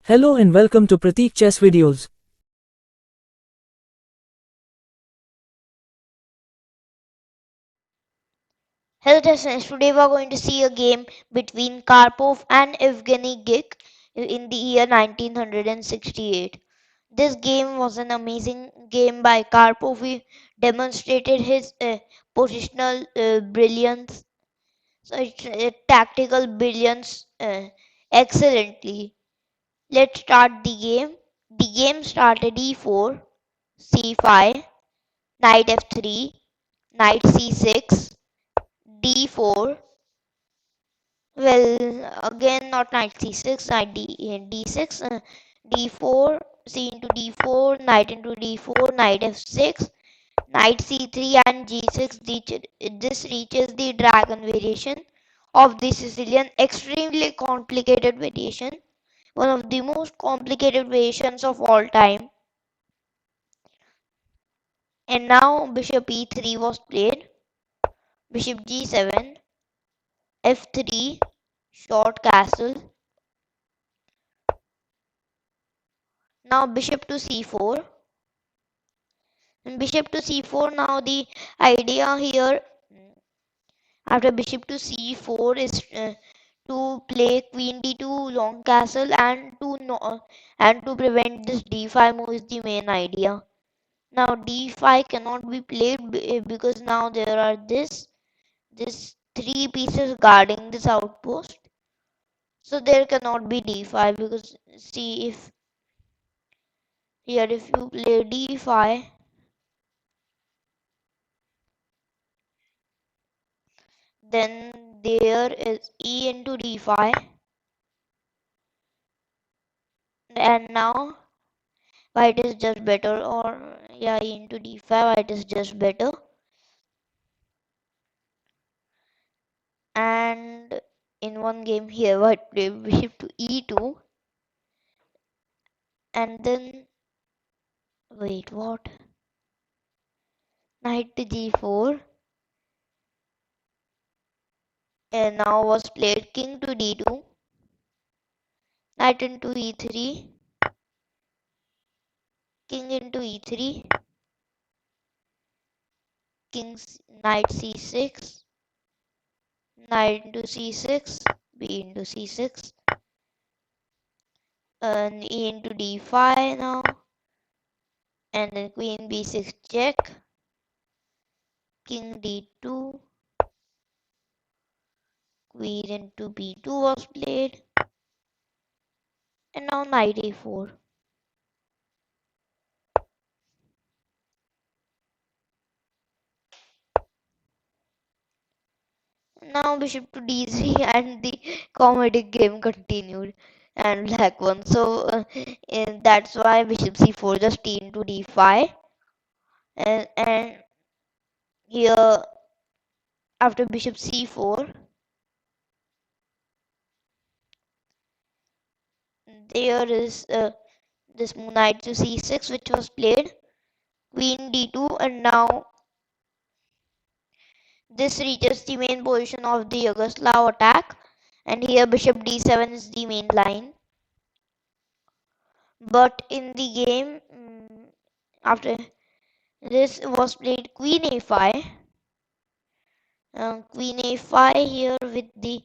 Hello and welcome to Pratik Chess Videos. Hello listeners, today we are going to see a game between Karpov and Evgeny Gik in the year 1968. This game was an amazing game by Karpov. He demonstrated his positional brilliance, tactical brilliance excellently. Let's start the game. The game started e4, c5, knight f3, knight c6, d4. Well, again, not knight c6, knight d6, d4, c into d4, knight into d4, knight f6, knight c3, and g6. This reaches the dragon variation of the Sicilian, extremely complicated variation, one of the most complicated variations of all time. And now bishop e3 was played, bishop g7, f3, short castle. Now bishop to c4. Bishop to c4. Now the idea here after bishop to c4 is to play queen d2 long castle and to prevent this d5 move is the main idea. Now d5 cannot be played because now there are this three pieces guarding this outpost. So there cannot be d5 because see if here if you play d5, then there is e into d5, and now white is just better, or yeah, e into d5, white is just better. And in one game here white played bishop to e2, and then wait, what, knight to g4, and now was played king to d2, knight into e3, king into e3, king knight c6, knight into c6, b into c6, and e into d5 now, and then queen b6 check, king d2, queen into b2 was played, and now knight a4. Now bishop to d3 and the comedic game continued and black won. So and that's why bishop c4 just t into d5, and here after bishop c4 there is this knight to c6 which was played, queen d2, and now this reaches the main position of the Yugoslav attack, and here bishop d7 is the main line. But in the game after this was played queen a5, queen a5 here with the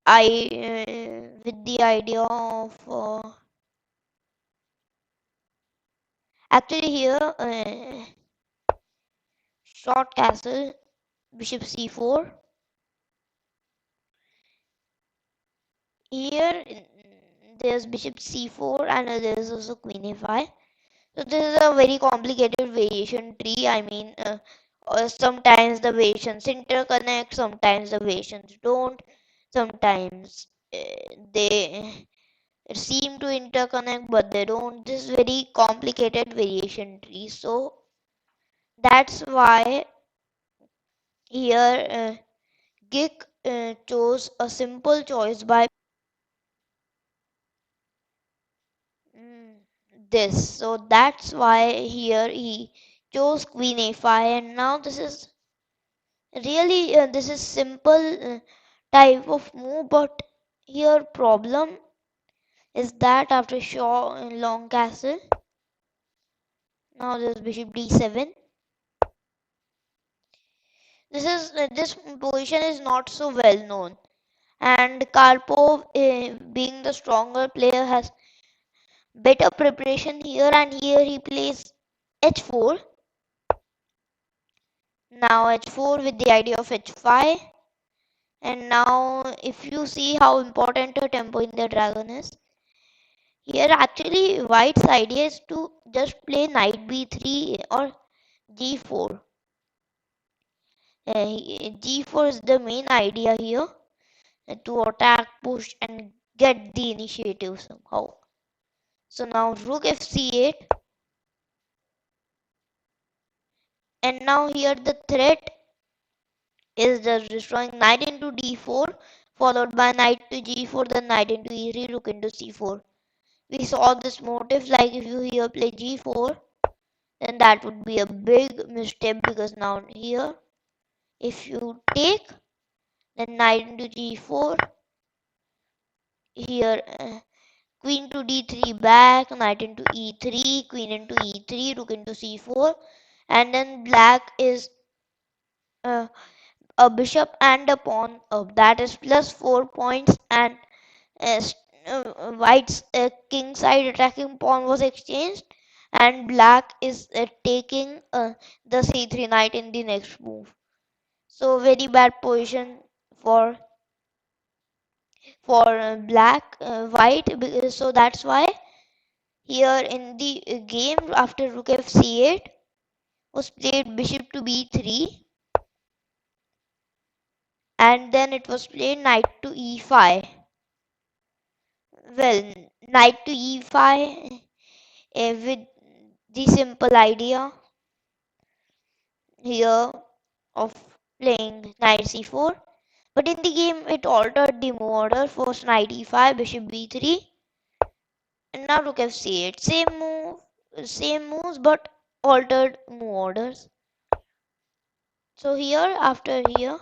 idea of actually here short castle, bishop c4. Here there's bishop c4 and there's also queen a5. So this is a very complicated variation tree. I mean, sometimes the variations interconnect, sometimes the variations don't, sometimes they seem to interconnect, but they don't. This is very complicated variation tree. So that's why here Gik chose a simple choice by mm, this. So that's why here he chose queen a5, and now this is simple type of move, but here problem is that after Shaw in long castle. Now there's bishop d7. This position is not so well known, and Karpov, being the stronger player, has better preparation here, and here he plays h4. Now h4 with the idea of h5. And now if you see how important a tempo in the dragon is, here actually white's idea is to just play knight b3 or g4. G4 is the main idea here, to attack, push, and get the initiative somehow. So now rook fc8, and now here the threat is just destroying knight into d4, followed by knight to g4, then knight into e3, rook into c4. We saw this motif, like if you here play g4, then that would be a big misstep, because now here if you take, then knight into g4, here queen to d3 back, knight into e3, queen into e3, rook into c4, and then black is uh, a bishop and a pawn up, that is plus 4 points, and uh, white's king side attacking pawn was exchanged, and black is taking the c3 knight in the next move. So very bad position for black white, so that's why here in the game after rook fc8 was played bishop to b3, and then it was played knight to e5. Well, knight to e5 with the simple idea here of playing knight c4, but in the game it altered the move order. First knight e5, bishop b3, and now rook fc8. Same moves, but altered move orders. So here, after here,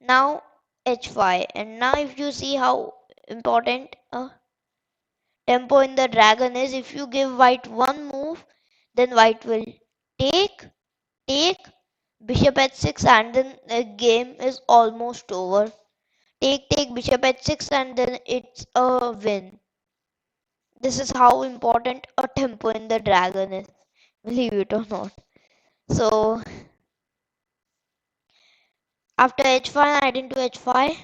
now h5, and now if you see how important tempo in the dragon is, if you give white one move, then white will take, take, bishop h6, and then the game is almost over. Take, bishop h6, and then it's a win. This is how important a tempo in the dragon is, believe it or not. So after h5, knight into h5,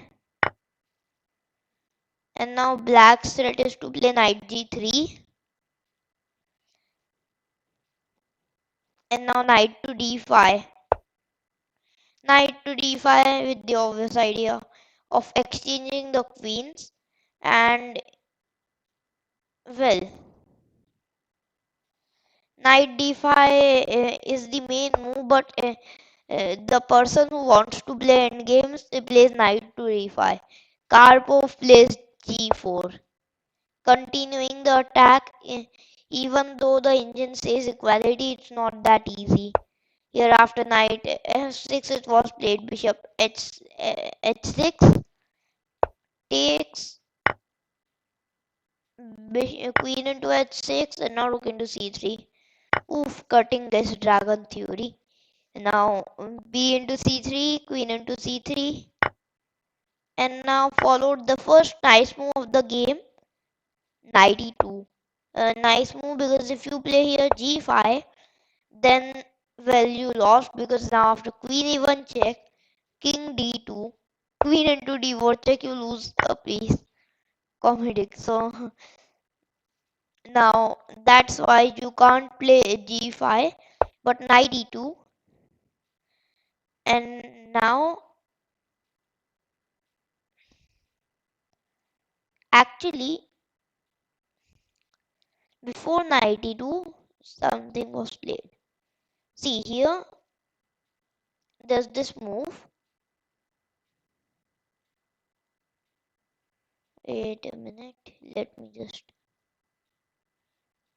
and now black's threat is to play knight g3, and now knight to d5. Knight to d5 with the obvious idea of exchanging the queens, and well, knight d5 is the main move, but the person who wants to play endgames plays knight to d5. Karpov plays g4, continuing the attack. Even though the engine says equality, it's not that easy. Here after knight f6, it was played bishop h6, takes, queen into h6, and now rook into c3. Oof, cutting this dragon theory. Now b into c3, queen into c3, and now followed the first nice move of the game, knight e2. Nice move, because if you play here g5, then well, you lost, because now after queen e1 check, king d2, queen into d4 check, you lose a piece. Comedic. So now that's why you can't play g5, but knight e2, and now actually before knight e2 something was played. See here, there's this move. Wait a minute, let me just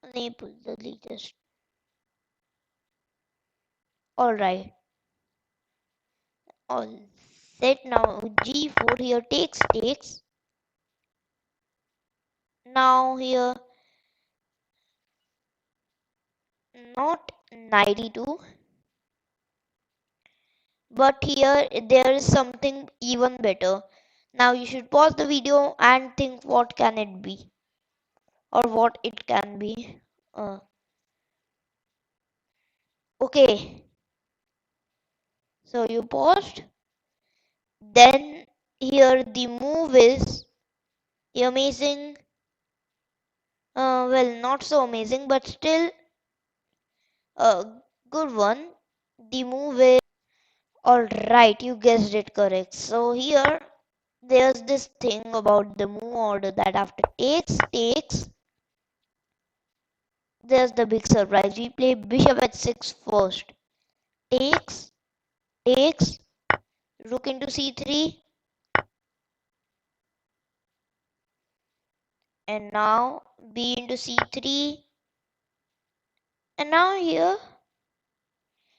enable the latest. Alright, all set. Now g4 here takes, Now here, not knight e2, but here there is something even better. Now you should pause the video and think what can it be or what it can be. Okay, so you paused. Then here the move is amazing. Well, not so amazing, but still a good one. The move is alright, you guessed it correct. So here there's this thing about the move order that after takes, there's the big surprise. We play bishop h6 first. Takes, takes, rook into c3, and now b into c3, and now here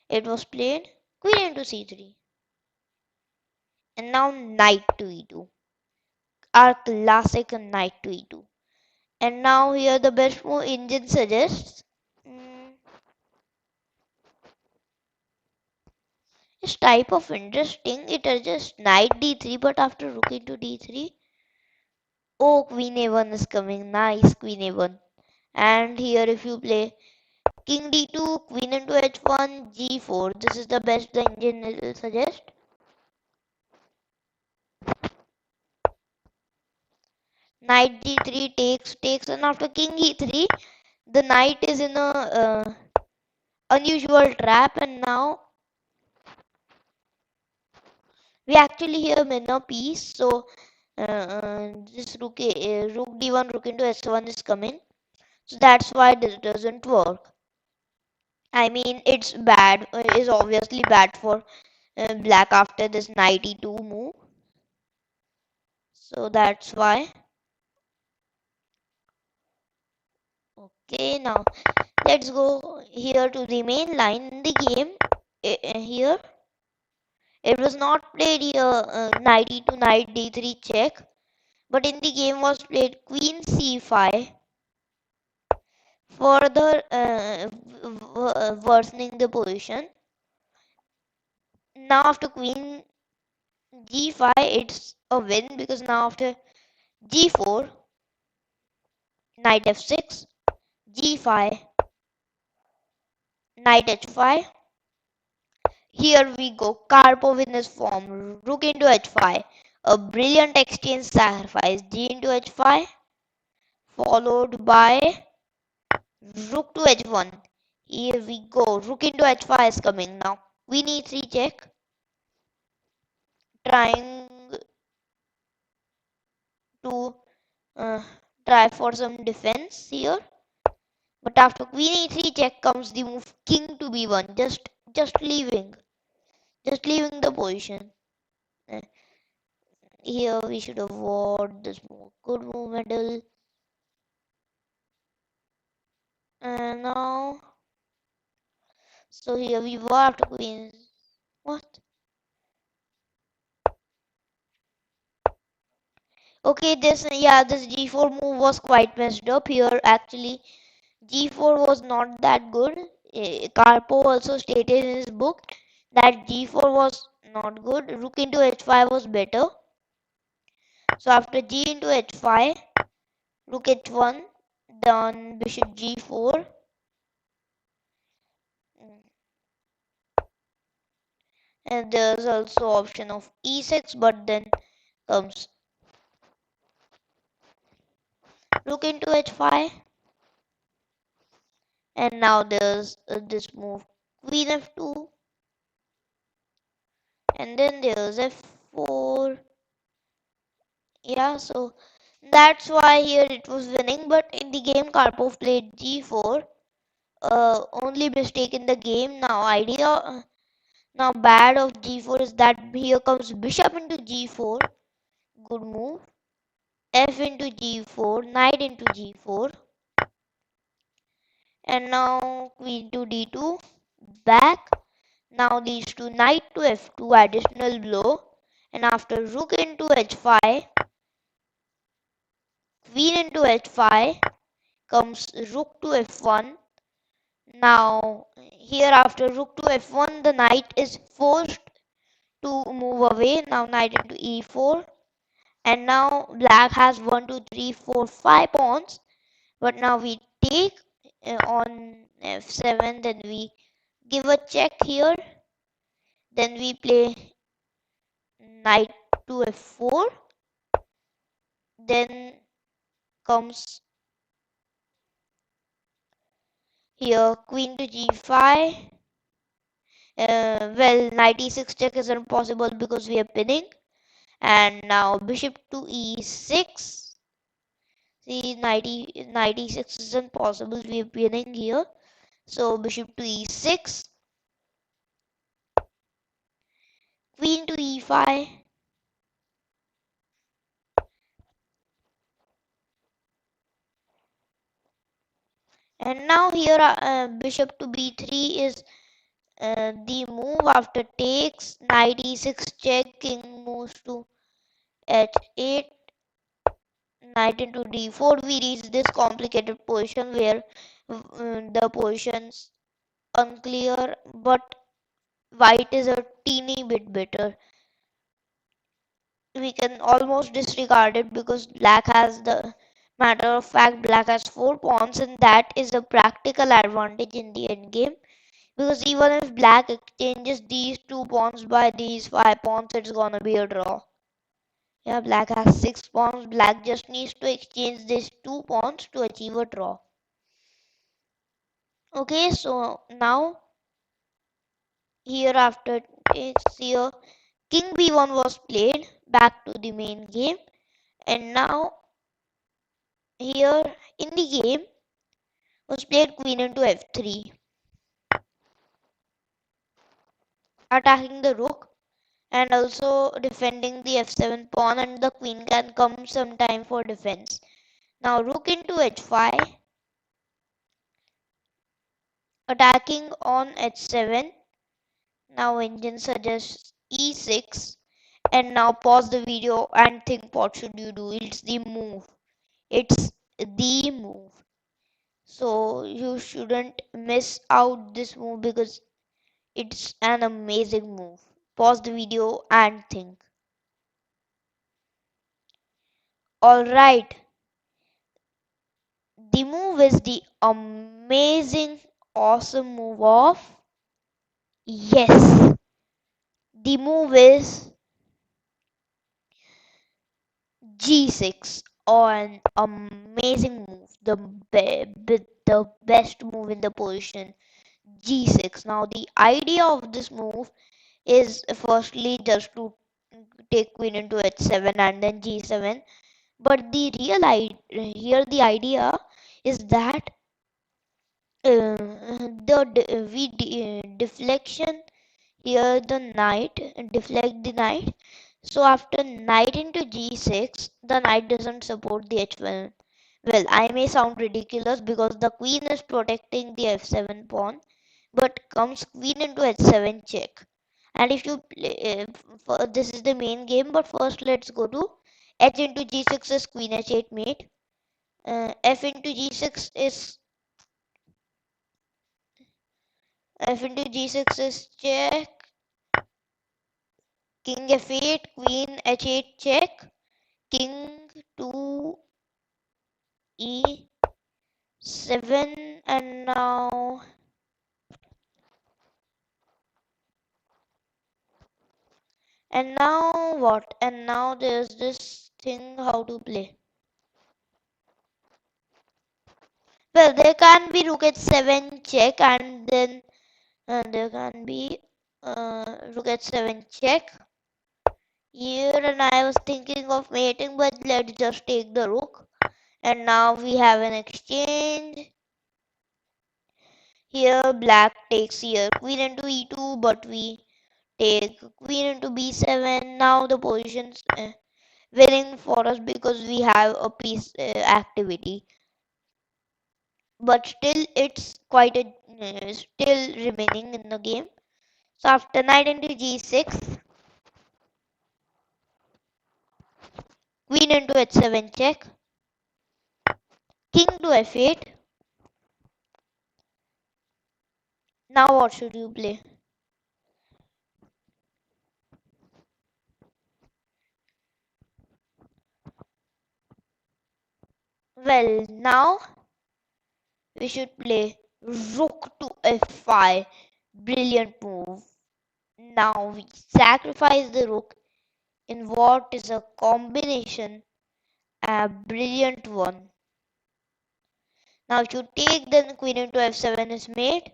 it was played queen into c3, and now knight to e2, our classic knight to e2. And now here the best move engine suggests. Mm, it's type of interesting. It suggests knight d3, but after rook into d3, oh, queen a1 is coming. Nice, queen a1. And here if you play king d2, queen into h1, g4. This is the best the engine will suggest. Knight g3 takes, and after king e3, the knight is in a unusual trap, and now we actually here win a piece. So this rook d1, rook into s1 is coming. So that's why this doesn't work. I mean, it's bad. It's obviously bad for black after this knight e2 move. So that's why. Okay, now let's go here to the main line in the game. Here it was not played here knight e2, knight d3 check, but in the game was played queen c5, further worsening the position. Now after queen g5, it's a win because now after g4, knight f6, g5, knight h5. Here we go. Karpov in his form. Rook into h5. A brilliant exchange sacrifice. G into h5, followed by rook to h1. Here we go. Rook into h5 is coming now. Queen e3 check. Trying to uh, try for some defense here. But after queen e3 check comes the move king to b1. Just leaving. Just leaving the position. Uh, Here we should avoid this move. Good move, middle. And now, so here we were after queen. What? Okay, this g4 move was quite messed up here. Actually, g4 was not that good. Karpov also stated in his book that g4 was not good. Rook into h5 was better. So after g into h5, rook h1, then bishop g4. And there's also option of e6, but then comes rook into h5, and now there's this move queen f2, and then there's f4. Yeah, so that's why here it was winning. But in the game Karpov played g4. Only mistake in the game. Now bad of g4 is that here comes bishop into g4. Good move. F into g4, knight into g4, and now queen to d2, back. Now leads to knight to f2, additional blow, and after rook into h5, queen into h5, comes rook to f1. Now here after rook to f1, the knight is forced to move away. Now knight into e4, and now black has 1 2 3 4 5 pawns, but now we take on f7, then we give a check here, then we play knight to f4, then comes here queen to g5. Well, knight e6 check is impossible because we are pinning, and now bishop to e6. See, knight e6 isn't possible, we are pinning here, so bishop to e6, queen to e5, and now here bishop to b3 is the move after takes. Knight e6 check, king moves to h8, knight into d4. We reach this complicated position where the position's unclear, but white is a teeny bit better. We can almost disregard it because black has the matter of fact black has 4 pawns, and that is a practical advantage in the endgame, because even if black exchanges these 2 pawns by these 5 pawns, it's gonna be a draw. Yeah, black has 6 pawns. Black just needs to exchange these 2 pawns to achieve a draw. Okay, so now here after it's here king b1 was played. Back to the main game, and now here in the game was played queen into f3, attacking the rook and also defending the f7 pawn, and the queen can come sometime for defense. Now rook into h5, attacking on h7. Now engine suggests e6, and now pause the video and think what should you do. It's the move. It's the move. So you shouldn't miss out this move because it's an amazing move. Pause the video and think. Alright, the move is the amazing, awesome move of, yes, the move is g6, or an amazing move, the best move in the position, g6. Now the idea of this move is firstly just to take queen into h7 and then g7, but the real here the idea is that deflection here, the knight deflect the knight. So after knight into g6, the knight doesn't support the h1. Well, I may sound ridiculous because the queen is protecting the f7 pawn, but comes queen into h7 check. And if you play, this is the main game, but first let's go to h into g6 is queen h8 mate. F into g6 is f into g6 is check, king f8, queen h8 check, king to e7, and now what? And now there's this thing how to play. Well, there can be rook h7 check, and then there can be rook h7 check here, and I was thinking of mating, but let's just take the rook. And now we have an exchange. Here black takes here queen into e2, but we take queen into b7. Now the position's winning for us because we have a piece activity, but still it's quite a still remaining in the game. So after knight into g6, queen into h7 check, to f8. Now what should you play? Well, now we should play rook to f5. Brilliant move. Now we sacrifice the rook in what is a combination, a brilliant one. Now if you take, then queen into f7 is made.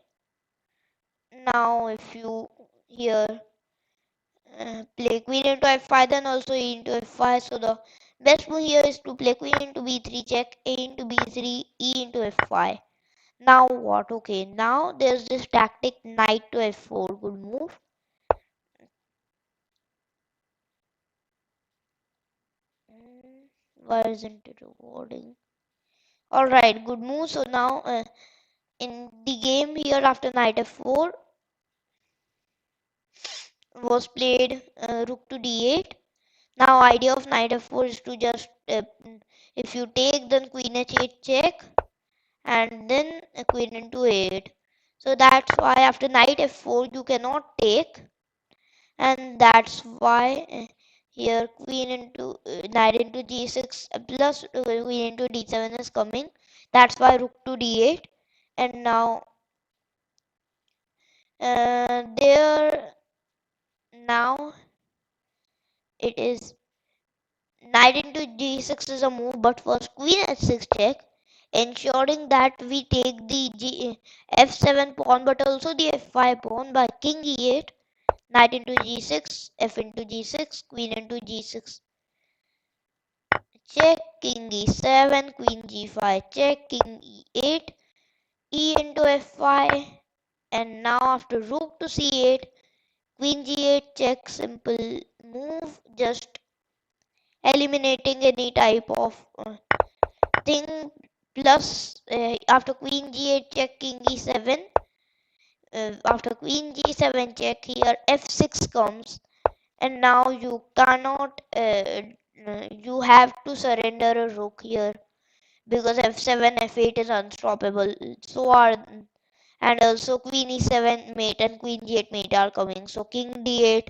Now if you here play queen into f5, then also e into f5. So the best move here is to play queen into b3 check, a into b3, e into f5. Now what? Okay, now there's this tactic knight to f4. Good move. Why isn't it rewarding? Alright, good move. So now in the game here after knight f4 was played rook to d8. Now idea of knight f4 is to just if you take, then queen h8 check, and then queen into 8. So that's why after knight f4 you cannot take, and that's why here queen into knight into g6 plus queen into d7 is coming. That's why rook to d8. And now there now it is knight into g6 is a move, but first queen h6 check, ensuring that we take the f7 pawn, but also the f5 pawn by king e8, knight into g6, f into g6, queen into g6 check, king e7, queen g5 check, king e8, e into f5, and now after rook to c8, queen g8 check, simple move, just eliminating any type of thing. Plus after queen g8 check, king e7, after queen g7 check, here f6 comes, and now you cannot you have to surrender a rook here because f7 f8 is unstoppable. So are, and also queen e7 mate and queen g8 mate are coming, so king d8,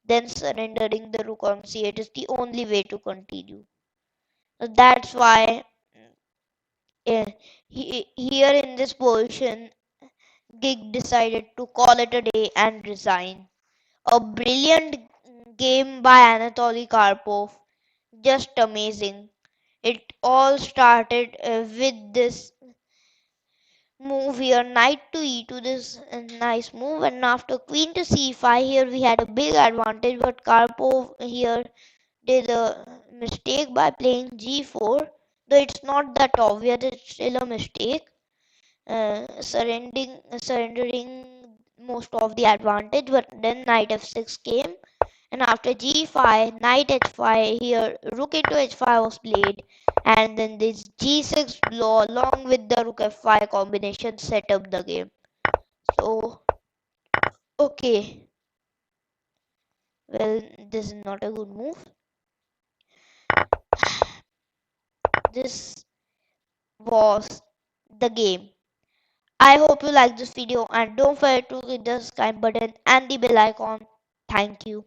then surrendering the rook on c8 is the only way to continue. So that's why here in this position, Gig decided to call it a day and resign. A brilliant game by Anatoly Karpov, just amazing. It all started with this move here, knight to e2, this nice move, and after queen to c5, here we had a big advantage, but Karpov here did a mistake by playing g4, though it's not that obvious, it's still a mistake. Surrendering most of the advantage, but then knight f6 came, and after g5, knight h5, here rook into h5 was played, and then this g6 blow along with the rook f5 combination set up the game. So okay, well, this is not a good move. This was the game. I hope you like this video, and don't forget to hit the subscribe button and the bell icon. Thank you.